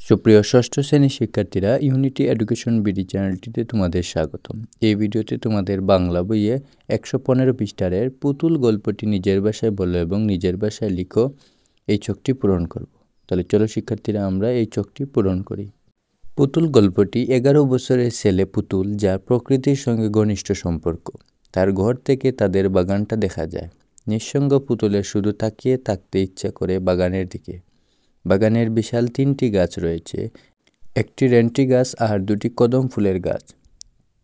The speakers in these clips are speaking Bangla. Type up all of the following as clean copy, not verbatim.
সুপ্রিয় ষষ্ঠ শ্রেণীর শিক্ষার্থীরা, ইউনিটি এডুকেশন বিডি চ্যানেলটিতে তোমাদের স্বাগতম। এই ভিডিওতে তোমাদের বাংলা বইয়ে 115 পৃষ্ঠারের পুতুল গল্পটি নিজের ভাষায় বলো এবং নিজের ভাষায় লিখো এই ছকটি পূরণ করব। তাহলে চলো শিক্ষার্থীরা, আমরা এই ছকটি পূরণ করি। পুতুল গল্পটি 11 বছরের ছেলে পুতুল, যার প্রকৃতির সঙ্গে ঘনিষ্ঠ সম্পর্ক। তার ঘর থেকে তাদের বাগানটা দেখা যায়। নিঃসঙ্গ পুতুলের শুধু তাকিয়ে থাকতে ইচ্ছা করে বাগানের দিকে। বাগানের বিশাল 3টি গাছ রয়েছে, একটি রেন্টি গাছ আর 2টি কদম ফুলের গাছ।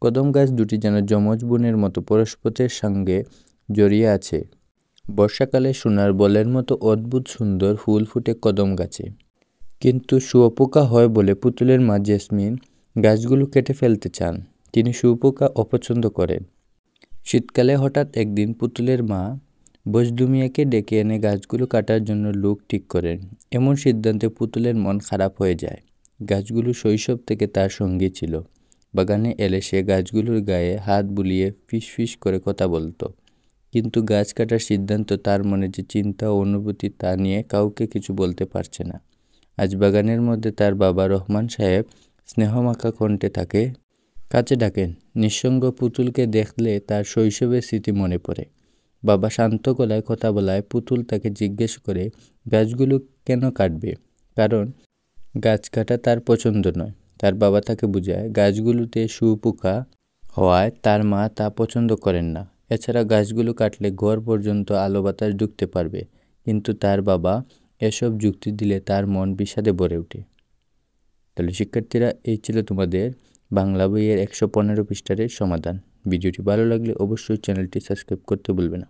কদম গাছ দুটি যেন যমজ বোনের মতো পরস্পরের সঙ্গে জড়িয়ে আছে। বর্ষাকালে সোনার বলের মতো অদ্ভুত সুন্দর ফুল ফুটে কদম গাছে, কিন্তু শুঁয়োপোকা হয় বলে পুতুলের মা জেসমিন গাছগুলো কেটে ফেলতে চান। তিনি শুঁয়োপোকা অপছন্দ করেন। শীতকালে হঠাৎ একদিন পুতুলের মা বজদুমিয়াকে ডেকে এনে গাছগুলো কাটার জন্য লোক ঠিক করেন। এমন সিদ্ধান্তে পুতুলের মন খারাপ হয়ে যায়। গাছগুলো শৈশব থেকে তার সঙ্গী ছিল। বাগানে এলে সে গাছগুলোর গায়ে হাত বুলিয়ে ফিস ফিস করে কথা বলতো। কিন্তু গাছ কাটার সিদ্ধান্ত, তার মনে যে চিন্তা ও অনুভূতি, তা নিয়ে কাউকে কিছু বলতে পারছে না। আজ বাগানের মধ্যে তার বাবা রহমান সাহেব স্নেহমাখা কণ্ঠে তাকে কাছে ডাকেন। নিঃসঙ্গ পুতুলকে দেখলে তার শৈশবের স্মৃতি মনে পড়ে। বাবা শান্ত গলায় কথা বলায় পুতুল তাকে জিজ্ঞেস করে গাছগুলো কেন কাটবে। কারণ গাছ কাটা তার পছন্দ নয়। তার বাবা তাকে বোঝায় গাছগুলোতে শুঁয়োপোকা হওয়ায় তার মা তা পছন্দ করেন না। এছাড়া গাছগুলো কাটলে ঘর পর্যন্ত আলো বাতাস ঢুকতে পারবে। কিন্তু তার বাবা এসব যুক্তি দিলে তার মন বিষাদে ভরে ওঠে। তাহলে শিক্ষার্থীরা, এই ছিল তোমাদের বাংলা বইয়ের 115 পৃষ্ঠারের সমাধান। ভিডিওটি ভালো লাগলে অবশ্যই চ্যানেলটি সাবস্ক্রাইব করতে ভুলবে না।